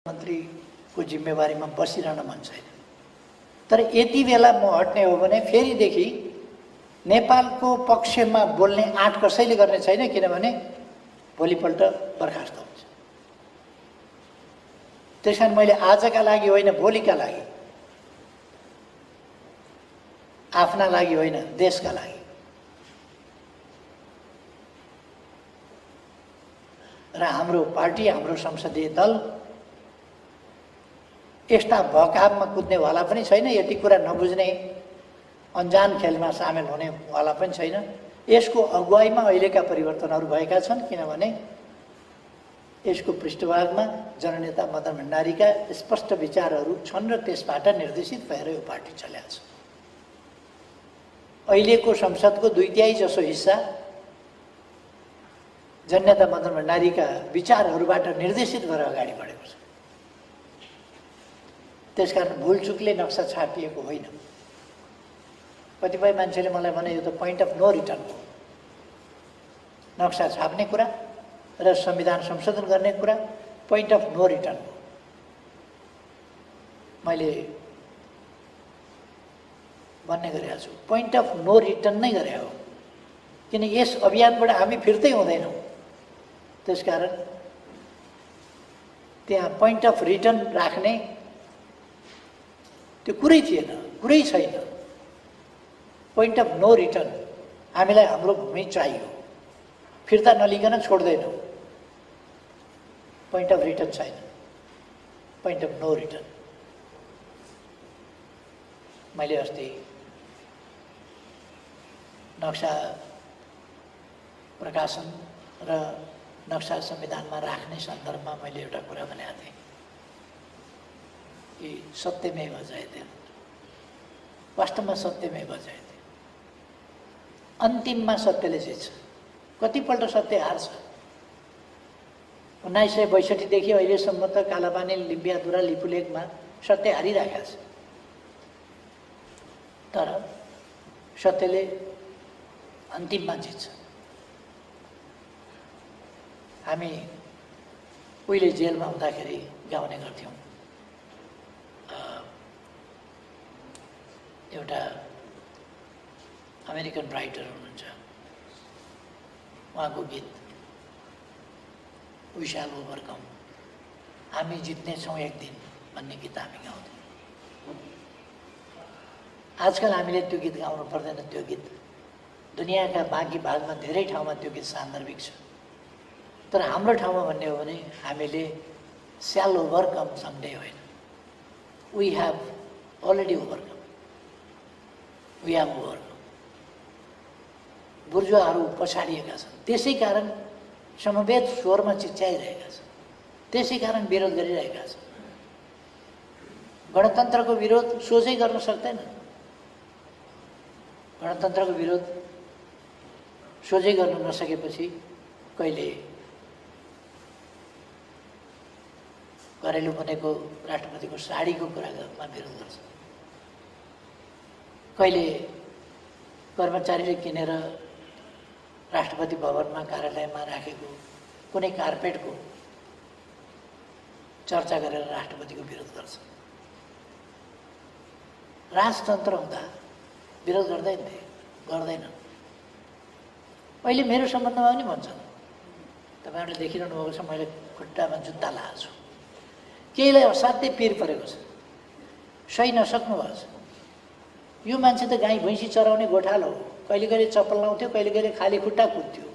मन्त्रीको जिम्मेवारीमा बसिरहन मन छैन। तर यति बेला म हट्ने हो भने फेरिदेखि नेपालको पक्षमा बोल्ने आँट कसैले गर्ने छैन, किनभने भोलिपल्ट बर्खास्त हुन्छ। त्यसकारण मैले आजका लागि होइन, भोलिका लागि, आफ्ना लागि होइन, देशका लागि र हाम्रो पार्टी, हाम्रो संसदीय दल यस्ता भकाबमा कुद्नेवाला पनि छैन, यति कुरा नबुझ्ने अन्जान खेलमा सामेल हुनेवाला पनि छैन। यसको अगुवाईमा अहिलेका परिवर्तनहरू भएका छन्, किनभने यसको पृष्ठभागमा जननेता मदन भण्डारीका स्पष्ट विचारहरू छन् र त्यसबाट निर्देशित भएर यो पार्टी चलेको छ। अहिलेको संसदको 2/3 जसो हिस्सा जननेता मदन भण्डारीका विचारहरूबाट निर्देशित भएर अगाडि बढेको छ। त्यसकारण भुलचुकले नक्सा छापिएको होइन। कतिपय मान्छेले मलाई भने यो त पोइन्ट अफ नो रिटर्न हो। नक्सा छाप्ने कुरा र संविधान संशोधन गर्ने कुरा पोइन्ट अफ नो रिटर्न हो। मैले भन्ने गरेको छु, पोइन्ट अफ नो रिटर्न नै गरे हो, किन यस अभियानबाट हामी फिर्तै हुँदैनौँ। त्यसकारण त्यहाँ पोइन्ट अफ रिटर्न राख्ने त्यो कुरै थिएन, कुरै छैन। पोइन्ट अफ नो रिटर्न, हामीलाई हाम्रो भूमि चाहियो, फिर्ता नलिकन छोड्दैनौँ। पोइन्ट अफ रिटर्न छैन, पोइन्ट अफ नो रिटर्न। मैले अस्ति नक्सा प्रकाशन र नक्सा संविधानमा राख्ने सन्दर्भमा मैले एउटा कुरा भनेको थिएँ कि सत्यमेव जयते, वास्तवमा सत्यमेव जयते। अन्तिममा सत्यले जित्छ। कतिपल्ट सत्य हार्छ। 1962 देखि अहिलेसम्म त कालापानी, लिम्बियाधुरा, लिपुलेखमा सत्य हारिरहेको छ। तर सत्यले अन्तिममा जित्छ। हामी उहिले जेलमा हुँदाखेरि गाउने गर्थ्यौँ। एउटा अमेरिकन राइटर हुनुहुन्छ, उहाँको गीत वी शैल ओभरकम, हामी जित्नेछौँ एक दिन भन्ने गीत हामी गाउँथ्यौँ। आजकल हामीले त्यो गीत गाउनु पर्दैन। त्यो गीत दुनियाँका बाँकी भागमा धेरै ठाउँमा त्यो गीत सान्दर्भिक छ। तर हाम्रो ठाउँमा भन्ने हो भने हामीले स्याल ओभरकम समडे होइन, we have already overcome, we have overcome. बुर्जुवाहरू पछाडिएका छन्, त्यसै कारण समवेत स्वरमा चिच्याइरहेका छन्, त्यसै कारण विरोध गरिरहेका छन्। गणतन्त्रको विरोध सोझै गर्न सक्दैन। गणतन्त्रको विरोध सोझै गर्न नसकेपछि कहिले घरेलु बनेको राष्ट्रपतिको साडीको कुरामा विरोध गर्छ, कहिले कर्मचारीले किनेर राष्ट्रपति भवनमा, कार्यालयमा राखेको कुनै कार्पेटको चर्चा गरेर राष्ट्रपतिको विरोध गर्छ। राजतन्त्र हुँदा विरोध गर्दैनन्। अहिले मेरो सम्बन्धमा पनि भन्छन्, तपाईँहरूले देखिरहनु भएको छ, मैले खुट्टामा जुत्ता लगाएको छु। केहीलाई असाध्यै पिर परेको छ, सही नसक्नु भएको छ। यो मान्छे त गाई भैँसी चराउने गोठालो हो, कहिले कहिले चप्पल लाउँथ्यो, कहिले कहिले खाली खुट्टा कुद्थ्यो।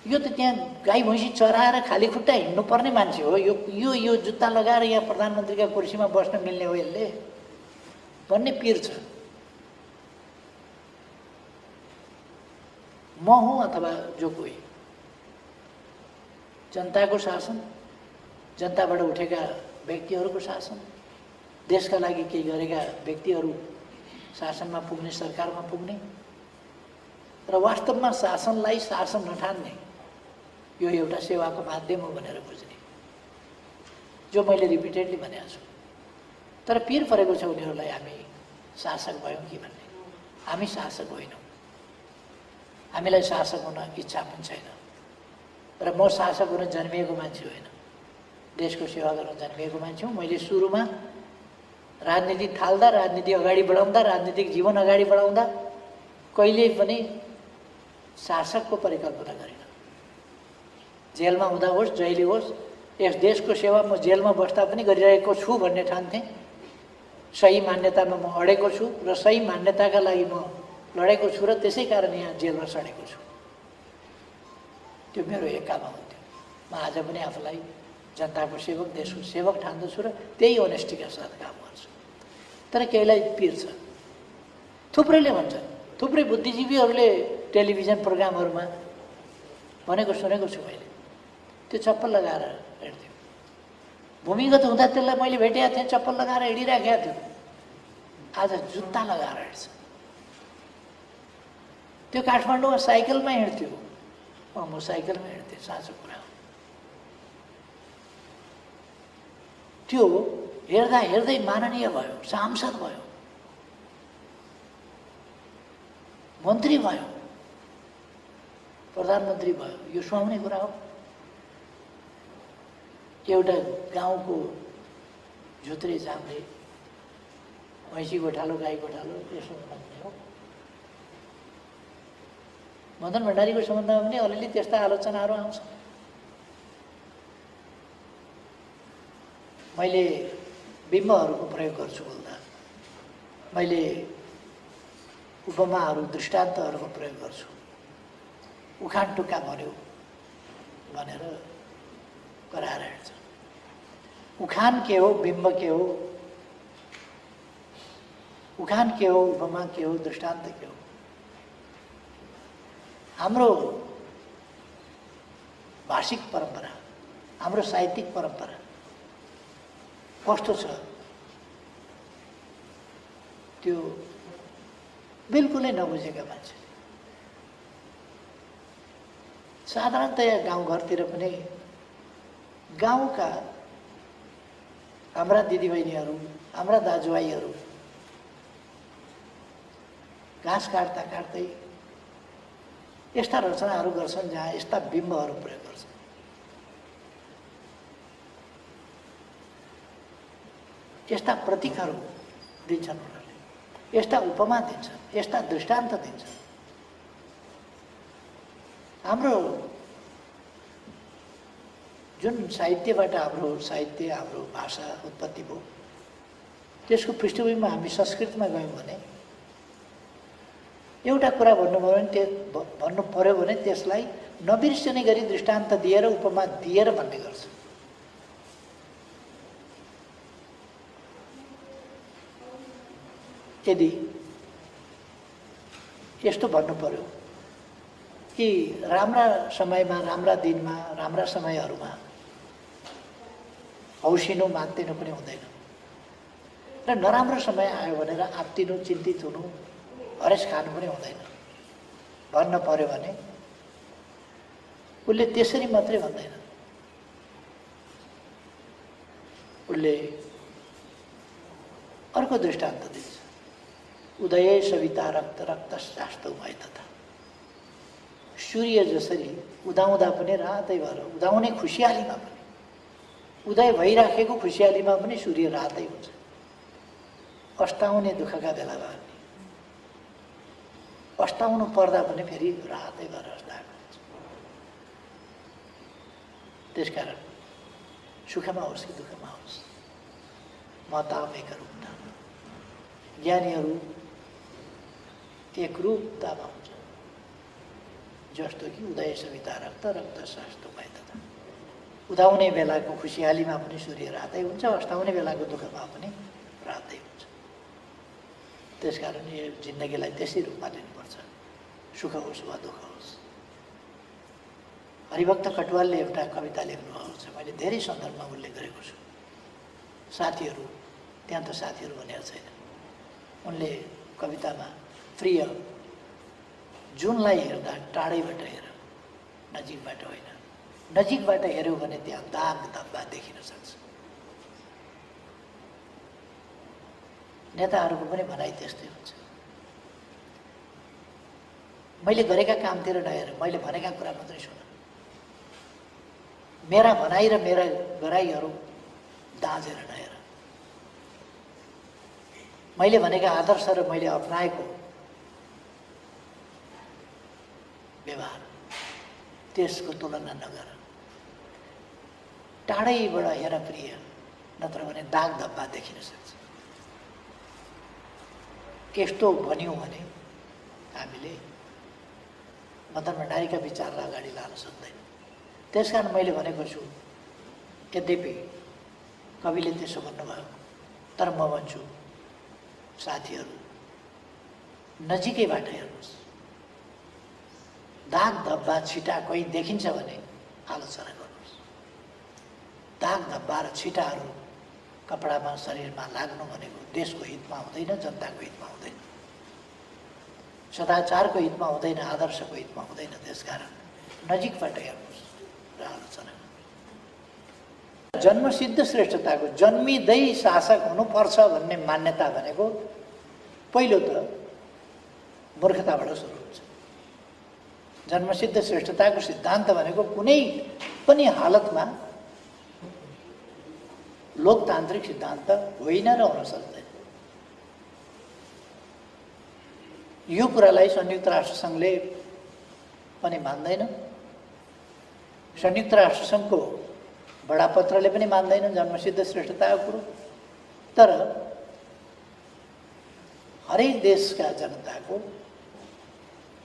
यो त त्यहाँ गाई भैँसी चराएर खाली खुट्टा हिँड्नुपर्ने मान्छे हो। यो जुत्ता लगाएर यहाँ प्रधानमन्त्रीका कुर्सीमा बस्न मिल्ने हो यसले भन्ने पिर छ। म हुँ अथवा जो कोही, जनताको शासन, जनताबाट उठेका व्यक्तिहरूको शासन, देशका लागि केही गरेका व्यक्तिहरू शासनमा पुग्ने, सरकारमा पुग्ने र वास्तवमा शासनलाई शासन नठान्ने, यो एउटा सेवाको माध्यम हो भनेर बुझ्ने, जो मैले रिपिटेडली भनेको छु। तर पिर परेको छ उनीहरूलाई हामी शासक भयौँ कि भन्ने। हामी शासक होइनौँ, हामीलाई शासक हुन इच्छा पनि छैन र म शासक हुन जन्मिएको मान्छे होइन। देशको सेवा गर्न जन्मिएको मान्छे हुँ। मैले सुरुमा राजनीति थाल्दा, राजनीति अगाडि बढाउँदा, राजनीतिक जीवन अगाडि बढाउँदा कहिल्यै पनि शासकको परिकल्पना गरिनँ। जेलमा हुँदा होस्, जहिले होस्, यस देशको सेवा म जेलमा बस्दा पनि गरिरहेको छु भन्ने ठान्थेँ। सही मान्यतामा म अडेको छु र सही मान्यताका लागि म लडेको छु र त्यसै कारण यहाँ जेलमा सडेको छु। त्यो मेरो एक काम हुन्थ्यो। म आज पनि आफूलाई जनताको सेवक, देशको सेवक ठान्दछु र त्यही अनेस्टीका साथ काम गर्छु। तर केहीलाई पिर छ। थुप्रैले भन्छन्, थुप्रै बुद्धिजीवीहरूले टेलिभिजन प्रोग्रामहरूमा भनेको सुनेको छु मैले। त्यो चप्पल लगाएर हिँड्थ्यो। भूमिगत हुँदा त्यसलाई मैले भेटेका थिएँ, चप्पल लगाएर हिँडिराखेका थियो। आज जुत्ता लगाएर हिँड्छ। त्यो काठमाडौँमा साइकलमा हिँड्थ्यो, म साइकलमा हिँड्थेँ। साँचो कुरा हो। त्यो हेर्दा हेर्दै माननीय भयो, सांसद भयो, मन्त्री भयो, प्रधानमन्त्री भयो। यो सुहाउने कुरा हो। एउटा गाउँको झुत्रे झाम्रे, भैँसी गोठालो, गाई गोठालो, यसो भन्ने हो। मदन भण्डारीको सम्बन्धमा पनि अलिअलि त्यस्ता आलोचनाहरू आउँछ। मैले बिम्बहरूको प्रयोग गर्छु बोल्दा, मैले उपमाहरू, दृष्टान्तहरूको प्रयोग गर्छु। उखान टुक्का भन्यो भनेर कराएर हिँड्छ। उखान के हो, बिम्ब के हो, उखान के हो, उपमा के हो, दृष्टान्त के हो? हाम्रो भाषिक परम्परा, हाम्रो साहित्यिक परम्परा कस्तो छ त्यो बिल्कुलै नबुझेका मान्छे। साधारणतया गाउँघरतिर पनि गाउँका हाम्रा दिदीबहिनीहरू, हाम्रा दाजुभाइहरू घाँस काट्दा काट्दै यस्ता रचनाहरू गर्छन् जहाँ यस्ता बिम्बहरू प्रयोग गर्छन्। यस्ता प्रतीकहरू दिन्छन् उनीहरूले, यस्ता उपमा दिन्छन्, यस्ता दृष्टान्त दिन्छन्। हाम्रो जुन साहित्यबाट हाम्रो साहित्य, हाम्रो भाषा उत्पत्ति भयो, त्यसको पृष्ठभूमिमा हामी संस्कृतमा गयौँ भने एउटा कुरा भन्नु पर्यो भने त्यसलाई नबिर्सने गरी दृष्टान्त दिएर, उपमा दिएर भन्ने गर्छ। यदि यस्तो भन्नु पर्यो कि राम्रा समयमा, राम्रा दिनमा, राम्रा समयहरूमा हौसिनु मान्दिनु पनि हुँदैन र नराम्रो समय आयो भनेर आत्तिनु, चिन्तित हुनु, हरेस खानु पनि हुँदैन भन्न पर्यो भने उसले त्यसरी मात्रै भन्दैन। उसले अर्को दृष्टान्त दिन्छ। उदय सविता रक्त रक्त शास्तौमय तथा। सूर्य जसरी उदाउँदा पनि रातै भएर, उदाउने खुसियालीमा पनि, उदय भइराखेको खुसियालीमा पनि सूर्य रातै हुन्छ। अस्ताउने दुःखका बेलामा पनि, अस्ताउनु पर्दा पनि फेरि रातै भएर अस्ताएको हुन्छ। त्यसकारण सुखमा होस् कि दुःखमा होस्, म ताप एक रूप नाम। ज्ञानीहरू एक रूपतामा हुन्छ, जस्तो कि उदय सविता रक्त रक्त शास्तौमय तथा। उदाउने बेलाको खुसियालीमा पनि सूर्य रातै हुन्छ, अस्ताउने बेलाको दुःखमा पनि रातै हुन्छ। त्यसकारण यो जिन्दगीलाई त्यसै रूपमा लिनुपर्छ, सुख होस् वा दुःख होस्। हरिभक्त कटुवालले एउटा कविता लेख्नुभएको छ, मैले धेरै सन्दर्भमा उल्लेख गरेको छु। साथीहरू, त्यहाँ त साथीहरू भनेर छैन। उनले कवितामा प्रिय जुनलाई हेर्दा टाढैबाट हेर, नजिकबाट होइन। नजिकबाट हेऱ्यो भने त्यहाँ दाग धब्बा देखिन सक्छ। नेताहरूको पनि भनाइ त्यस्तै हुन्छ। मैले गरेका कामतिर नहेर, मैले भनेका कुरा मात्रै सुन। मेरा भनाइ र मेरा गराइहरू दाँजेर नहेर। मैले भनेका आदर्श र मैले अपनाएको व्यवहार त्यसको तुलना नगर। टाढैबाट हेर प्रिय, नत्र भने दाग धब्बा देखिन सक्छ। यस्तो भन्यौँ भने हामीले मदन भण्डारीका विचारलाई अगाडि लान सक्दैन। त्यसकारण मैले भनेको छु, यद्यपि कविले त्यसो भन्नुभयो, तर म भन्छु साथीहरू नजिकैबाट हेर्नुहोस्। दाग धब्बा छिटा कोही देखिन्छ भने आलोचना गर्नुहोस्। दाग धब्बा र छिटाहरू कपडामा शरीरमा लाग्नु भनेको देशको हितमा हुँदैन, जनताको हितमा हुँदैन, सदाचारको हितमा हुँदैन, आदर्शको हितमा हुँदैन। त्यसकारण नजिकबाट हेर्नुहोस् र आलोचना गर्नुहोस्। जन्मसिद्ध श्रेष्ठताको जन्मिँदै शासक हुनुपर्छ भन्ने मान्यता भनेको पहिलो त मूर्खताबाट सुरु हुन्छ। जन्मसिद्ध श्रेष्ठताको सिद्धान्त भनेको कुनै पनि हालतमा लोकतान्त्रिक सिद्धान्त होइन र हुन सक्दैन। यो कुरालाई संयुक्त राष्ट्रसङ्घले पनि मान्दैन, संयुक्त राष्ट्रसङ्घको बडापत्रले पनि मान्दैन जन्मसिद्ध श्रेष्ठताको कुरो। तर हरेक देशका जनताको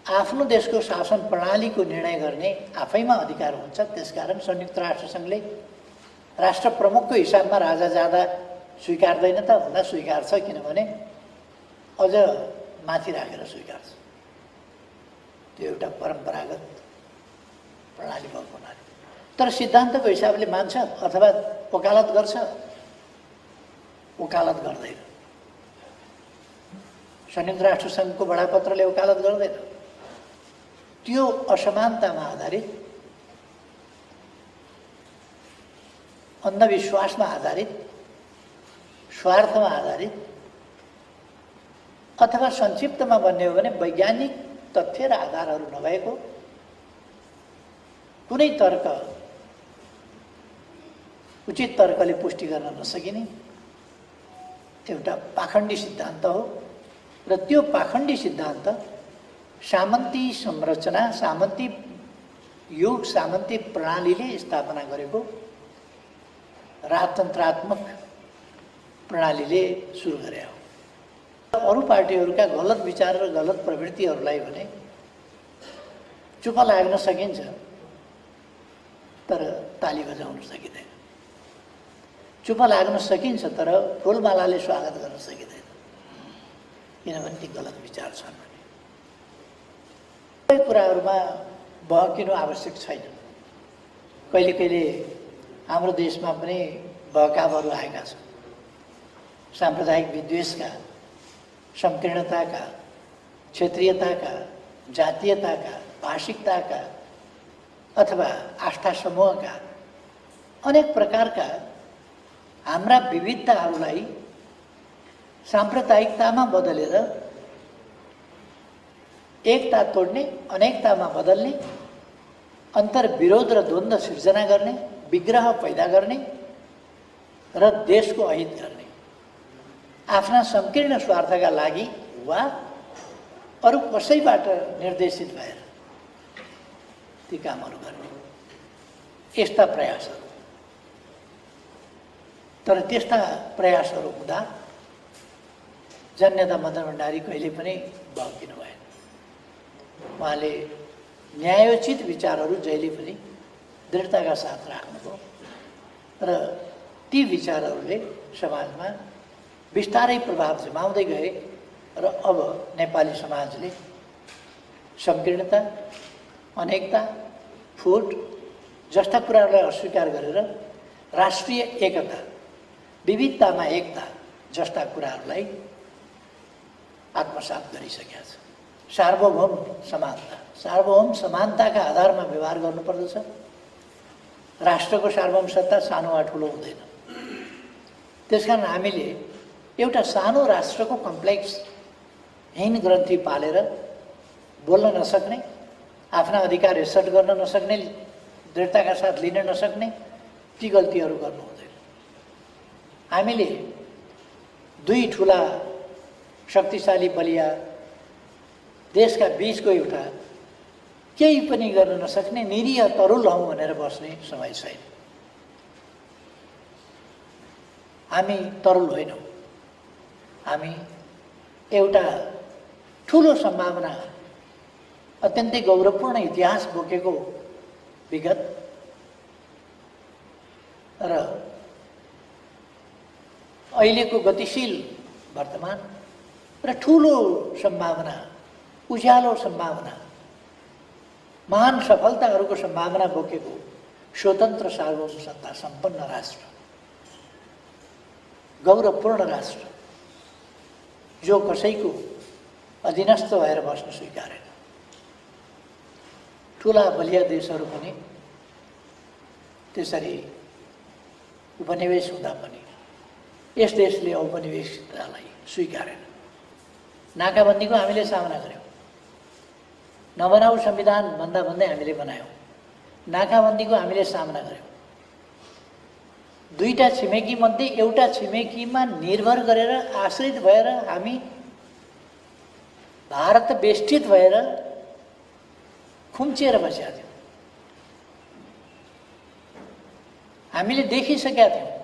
आफ्नो देशको शासन प्रणालीको निर्णय गर्ने आफैमा अधिकार हुन्छ। त्यसकारण संयुक्त राष्ट्रसङ्घले राष्ट्र प्रमुखको हिसाबमा राजा जाँदा स्वीकार्दैन त, हुँदा स्वीकार्छ, किनभने अझ माथि राखेर स्वीकार्छ। त्यो एउटा परम्परागत प्रणाली भएको हुनाले। तर सिद्धान्तको हिसाबले मान्छ अथवा वकालत गर्छ, वकालत गर्दैन। संयुक्त राष्ट्रसङ्घको बडापत्रले वकालत गर्दैन। त्यो असमानतामा आधारित, अन्धविश्वासमा आधारित, स्वार्थमा आधारित, अथवा संक्षिप्तमा भन्ने हो भने वैज्ञानिक तथ्य र आधारहरू नभएको कुनै तर्क, उचित तर्कले पुष्टि गर्न नसकिने एउटा पाखण्डी सिद्धान्त हो। र त्यो पाखण्डी सिद्धान्त सामन्ती संरचना, सामन्ती युग, सामन्ती प्रणालीले स्थापना गरेको राजतन्त्रात्मक प्रणालीले सुरु गरे हो। अरू पार्टीहरूका गलत विचार र गलत प्रवृत्तिहरूलाई भने चुप लाग्न सकिन्छ, तर ताली बजाउन सकिँदैन। चुप लाग्न सकिन्छ, तर फुलमालाले स्वागत गर्न सकिँदैन, किनभने ती गलत विचार छन्। सबै कुराहरूमा बहकिनु आवश्यक छैन। कहिले कहिले हाम्रो देशमा पनि बहकावहरू आएका छन्। साम्प्रदायिक विद्वेषका, संकीर्णताका, क्षेत्रीयताका, जातीयताका, भाषिकताका अथवा आस्था समूहका अनेक प्रकारका हाम्रा विविधताहरूलाई साम्प्रदायिकतामा बदलेर एकता तोड्ने, अनेकतामा बदल्ने, अन्तर्विरोध र द्वन्द्व सिर्जना गर्ने, विग्रह पैदा गर्ने र देशको अहित गर्ने, आफ्ना संकीर्ण स्वार्थका लागि वा अरू कसैबाट निर्देशित भएर ती कामहरू गर्ने, यस्ता प्रयासहरू। तर त्यस्ता प्रयासहरू हुँदा जननेता मदन भण्डारी कहिले पनि बहकिनु भएन। उहाँले न्यायोचित विचारहरू जहिले पनि दृढताका साथ राख्नुभयो र ती विचारहरूले समाजमा बिस्तारै प्रभाव जमाउँदै गए र अब नेपाली समाजले संकीर्णता, अनेकता, फुट जस्ता कुराहरूलाई अस्वीकार गरेर राष्ट्रिय एकता, विविधतामा एकता जस्ता कुराहरूलाई आत्मसात गरिसकेका छ। सार्वभौम समानता, सार्वभौम समानताका आधारमा व्यवहार गर्नुपर्दछ। राष्ट्रको सार्वभौम सत्ता सानो वा ठुलो हुँदैन। त्यसकारण हामीले एउटा सानो राष्ट्रको कम्प्लेक्स हीन ग्रन्थि पालेर बोल्न नसक्ने, आफ्ना अधिकार एसर्ट गर्न नसक्ने दृढताका साथ लिन नसक्ने ती गल्तीहरू गर्नु हुँदैन। हामीले दुई ठुला शक्तिशाली बलिया देशका बीचको एउटा केही पनि गर्न नसक्ने निरीह तरुल हौँ भनेर बस्ने समय छैन। हामी तरुल होइनौँ। हामी एउटा ठुलो सम्भावना, अत्यन्तै गौरवपूर्ण इतिहास बोकेको विगत र अहिलेको गतिशील वर्तमान र ठुलो सम्भावना, उज्यालो सम्भावना, महान सफलताहरूको सम्भावना बोकेको स्वतन्त्र सार्वभौम सत्ता सम्पन्न राष्ट्र, गौरवपूर्ण राष्ट्र जो कसैको अधीनस्थ भएर बस्न स्वीकारेन। ठुला बलिया देशहरू पनि त्यसरी उपनिवेश हुँदा पनि यस देशले औपनिवेशिकतालाई स्वीकारेन। नाकाबन्दीको हामीले सामना गऱ्यौँ। नबनाऊ संविधान भन्दा भन्दै हामीले बनायौँ। नाकाबन्दीको हामीले सामना गऱ्यौँ। दुईटा छिमेकी मध्ये एउटा छिमेकीमा निर्भर गरेर आश्रित भएर हामी भारत बेष्टित भएर खुम्चिएर बसेका थियौँ। हामीले देखिसकेका थियौँ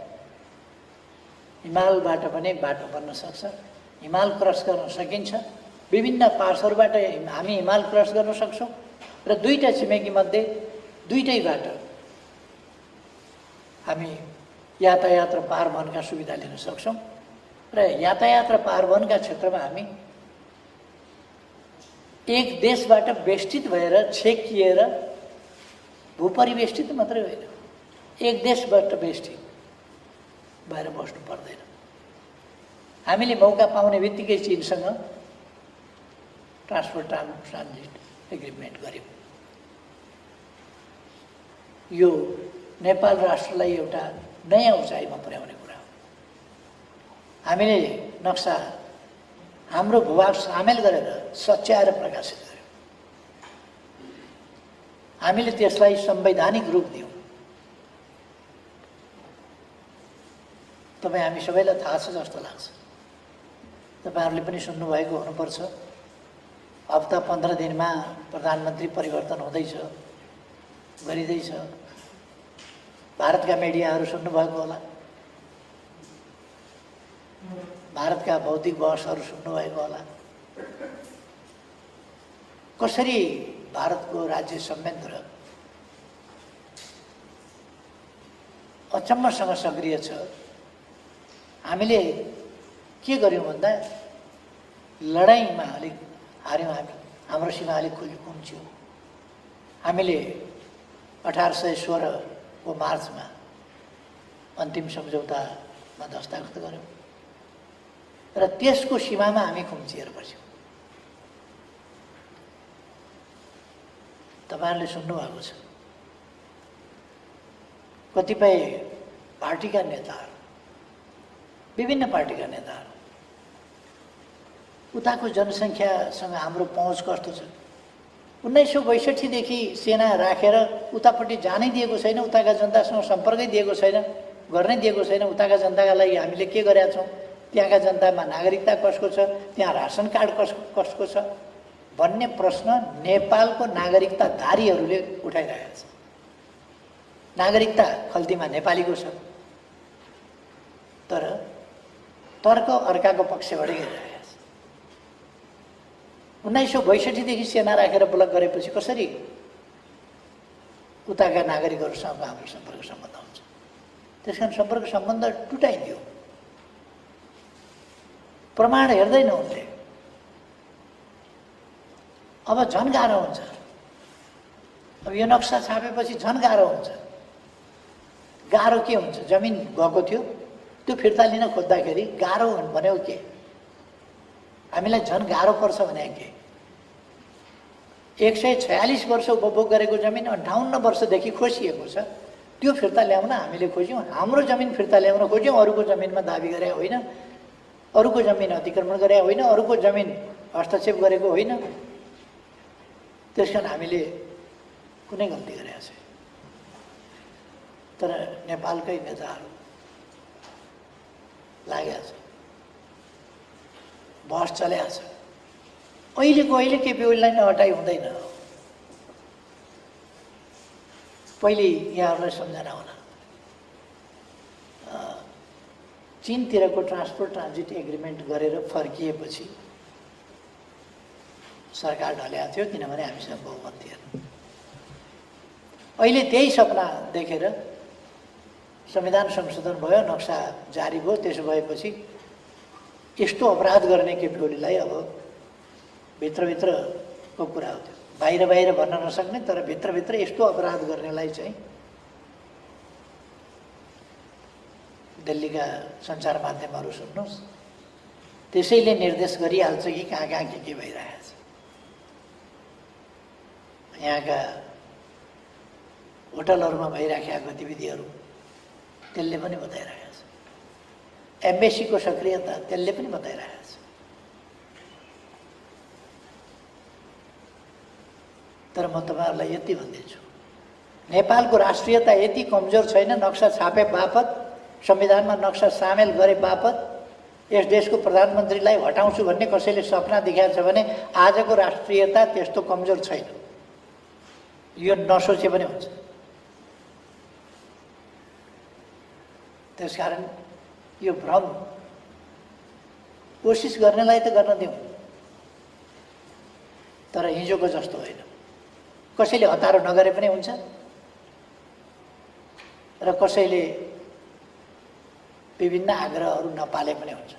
हिमालबाट पनि बाटो बन्न सक्छ, हिमाल क्रस गर्न सकिन्छ, विभिन्न पासहरूबाट हामी हिमाल क्रस गर्न सक्छौँ र दुईटा छिमेकी मध्ये दुईटैबाट हामी यातायात र पारवहनका सुविधा लिन सक्छौँ र यातायात र पारवहनका क्षेत्रमा हामी एक देशबाट बेष्टित भएर छेकिएर भूपरिवेष्टित मात्रै होइन, एक देशबाट बेष्टित भएर बस्नु पर्दैन। हामीले मौका पाउने बित्तिकै चीनसँग ट्रान्सपोर्ट ट्रान्जिट एग्रिमेन्ट गऱ्यौँ। यो नेपाल राष्ट्रलाई एउटा नयाँ उचाइमा पुर्याउने कुरा हो। हामीले नक्सा हाम्रो भूभाग सामेल गरेर सच्याएर प्रकाशित गर्यौँ। हामीले त्यसलाई संवैधानिक रूप दियौँ। तपाईँ हामी सबैलाई थाहा छ जस्तो लाग्छ। तपाईँहरूले पनि सुन्नुभएको हुनुपर्छ। हप्ता 15 दिनमा प्रधानमन्त्री परिवर्तन हुँदैछ, गरिँदैछ। भारतका मिडियाहरू सुन्नुभएको होला, भारतका बौद्धिक बहसहरू सुन्नुभएको होला। कसरी भारतको राज्य संयन्त्र अचम्मसँग सक्रिय छ। हामीले के गर्यौँ भन्दा लडाइँमा अलिक हार्यौँ। हाम्रो सीमा अलिक खुम्च्यो। हामीले 1816 को मार्चमा अन्तिम सम्झौतामा दस्तखत गऱ्यौँ र त्यसको सीमामा हामी खुम्चिएर बस्यौँ। तपाईँहरूले सुन्नुभएको छ कतिपय पार्टीका नेताहरू, विभिन्न पार्टीका नेताहरू उताको जनसङ्ख्यासँग हाम्रो पहुँच कस्तो छ। 1962 देखि सेना राखेर उतापट्टि जानै दिएको छैन, उताका जनतासँग सम्पर्कै दिएको छैन, गर्नै दिएको छैन। उताका जनताका लागि हामीले के गरेका छौँ, त्यहाँका जनतामा नागरिकता कसको छ, त्यहाँ रासन कार्ड कसको छ भन्ने प्रश्न नेपालको नागरिकताधारीहरूले उठाइरहेका छन्। नागरिकता खल्तीमा नेपालीको छ, तर तर्क अर्काको पक्षबाटै गरिरहेका छ। 1962 देखि सेना राखेर ब्लक गरेपछि कसरी उताका नागरिकहरूसँग हाम्रो सम्पर्क सम्बन्ध हुन्छ। त्यसकारण सम्पर्क सम्बन्ध टुटाइदियो। प्रमाण हेर्दैन उनले। अब झन् गाह्रो हुन्छ। अब यो नक्सा छापेपछि झन् गाह्रो हुन्छ। गाह्रो के हुन्छ, जमिन गएको थियो त्यो फिर्ता लिन खोज्दाखेरि गाह्रो भन्यो के, हामीलाई झन् गाह्रो पर्छ भने के। 146 वर्ष उपभोग गरेको जमिन 58 वर्षदेखि खोसिएको छ। त्यो फिर्ता ल्याउन हामीले खोज्यौँ। हाम्रो जमिन फिर्ता ल्याउन खोज्यौँ। अरूको जमिनमा दाबी गरे होइन, अरूको जमिन अतिक्रमण गरे होइन, अरूको जमिन हस्तक्षेप गरेको होइन। त्यसकारण हामीले कुनै गल्ती गरेका छैन। तर नेपालकै नेताहरू लागेको छ, बहस चलेको छ। अहिलेको अहिले केपी ओलीलाई नहटाइ हुँदैन। पहिले यहाँहरूलाई सम्झना होला, चीनतिरको ट्रान्सपोर्ट ट्रान्जिट एग्रिमेन्ट गरेर फर्किएपछि सरकार ढलेको थियो, किनभने हामीसँग बहुमत थिएन। अहिले त्यही सपना देखेर संविधान संशोधन भयो, नक्सा जारी भयो। त्यसो भएपछि यस्तो अपराध गर्ने केपी ओलीलाई अब भित्रभित्रको कुरा हो, त्यो बाहिर बाहिर भन्न नसक्ने, तर भित्रभित्र यस्तो अपराध गर्नेलाई चाहिँ दिल्लीका सञ्चार माध्यमहरू सुन्नुहोस्, त्यसैले निर्देश गरिहाल्छ कि कहाँ कहाँ के भइरहेको छ। यहाँका होटलहरूमा भइराखेका गतिविधिहरू त्यसले पनि बताइरहेको छ। एम्बेसीको सक्रियता त्यसले पनि बताइरहेको छ। तर म तपाईँहरूलाई यति भन्दैछु, नेपालको राष्ट्रियता यति कमजोर छैन, नक्सा छापे बापत, संविधानमा नक्सा सामेल गरे बापत यस देशको प्रधानमन्त्रीलाई हटाउँछु भन्ने कसैले सपना देखाएको छ भने आजको राष्ट्रियता त्यस्तो कमजोर छैन। यो नसोचे पनि हुन्छ। त्यसकारण यो भ्रम कोसिस गर्नेलाई त गर्न दिउँ, तर हिजोको जस्तो होइन। कसैले हतारो नगरे पनि हुन्छ र कसैले विभिन्न आग्रहहरू नपाले पनि हुन्छ।